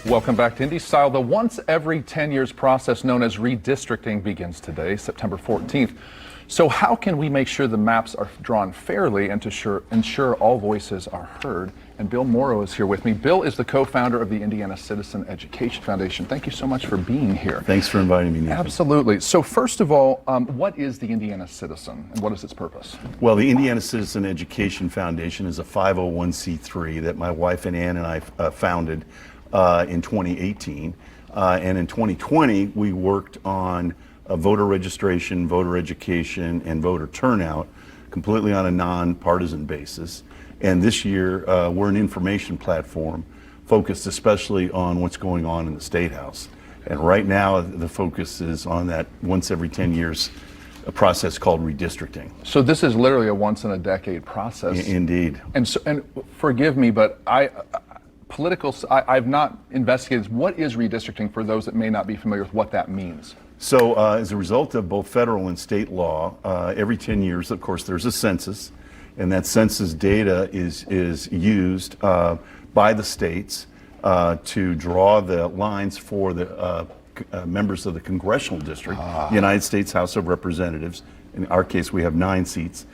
Welcome back to Indy Style. The once every 10 years process known as redistricting begins today, September 14th. So how can we make sure the maps are drawn fairly and to ensure all voices are heard? And Bill Morrow is here with me. Bill is the co-founder of the Indiana Citizen Education Foundation. Thank you so much for being here. Thanks for inviting me, Nathan. Absolutely. So first of all, what is the Indiana Citizen and what is its purpose? Well, the Indiana Citizen Education Foundation is a 501c3 that my wife and Ann and I founded in 2018. And in 2020, we worked on voter registration, voter education, and voter turnout completely on a nonpartisan basis. And this year, we're an information platform focused especially on what's going on in the State House. And right now, the focus is on that once every 10 years a process called redistricting. So this is literally a once in a decade process. Indeed. And forgive me, but I've not investigated what is redistricting for those that may not be familiar with what that means. So as a result of both federal and state law, every 10 years, of course, there's a census, and that census data is used by the states to draw the lines for the members of the congressional district, the United States House of Representatives. In our case, we have 9 seats,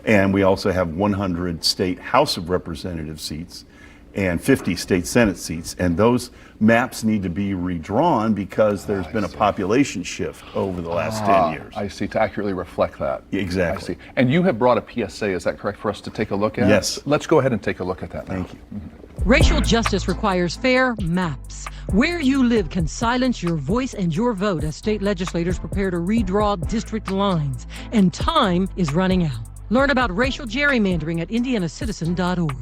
and we also have 100 state House of Representative seats and 50 state Senate seats, and those maps need to be redrawn because there's been a population shift over the last 10 years. I see, to accurately reflect that. Exactly. I see. And you have brought a PSA, is that correct, for us to take a look at? Yes. Let's go ahead and take a look at that now. Thank you. Racial justice requires fair maps. Where you live can silence your voice and your vote as state legislators prepare to redraw district lines. And time is running out. Learn about racial gerrymandering at indianacitizen.org.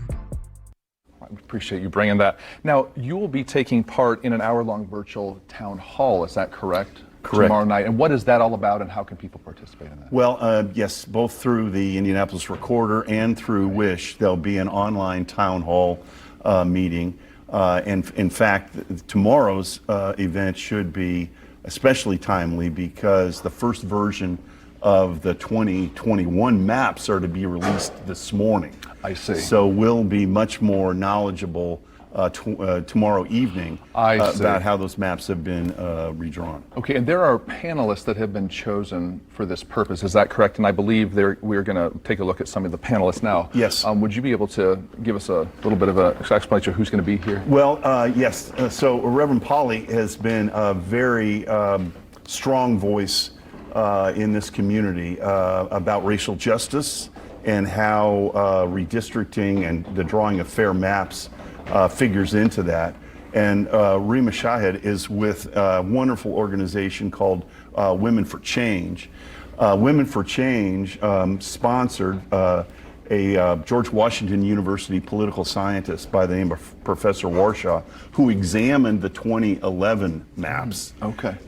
I appreciate you bringing that. Now, you will be taking part in an hour-long virtual town hall, is that correct? Correct. Tomorrow night. And what is that all about, and how can people participate in that? Well, yes, both through the Indianapolis Recorder and through WISH, there'll be an online town hall meeting. And in fact, tomorrow's event should be especially timely because the first version of the 2021 maps are to be released this morning. I see. So we'll be much more knowledgeable tomorrow evening about how those maps have been redrawn. Okay, and there are panelists that have been chosen for this purpose, is that correct? And I believe we're going to take a look at some of the panelists now. Yes. Would you be able to give us a little bit of an explanation of who's going to be here? Well, yes. So Reverend Polly has been a very strong voice in this community about racial justice and how redistricting and the drawing of fair maps figures into that. And Rima Shahid is with a wonderful organization called Women for Change. Women for Change sponsored a George Washington University political scientist by the name of Professor Warshaw, who examined the 2011 maps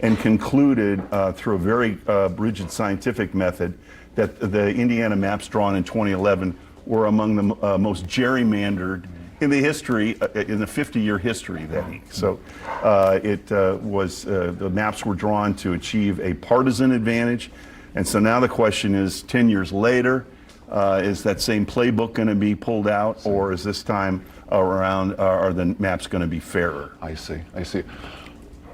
and concluded through a very rigid scientific method that the Indiana maps drawn in 2011 were among the most gerrymandered in the history, in the 50-year history that week. So the maps were drawn to achieve a partisan advantage. And so now the question is, 10 years later, is that same playbook going to be pulled out, or is this time around, are the maps going to be fairer? I see, I see.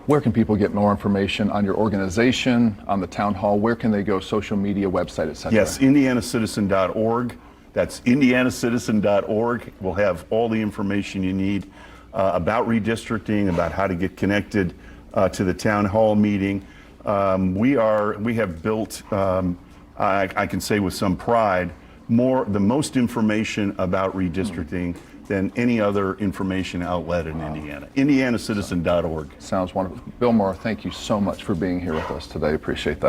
Where can people get more information on your organization, on the town hall? Where can they go, social media, website, etc.? Yes, indianacitizen.org. That's indianacitizen.org. We'll have all the information you need about redistricting, about how to get connected to the town hall meeting. We have built, I can say with some pride, the most information about redistricting than any other information outlet in Indiana. indianacitizen.org. Sounds wonderful. Bill Morrow, thank you so much for being here with us today. Appreciate that.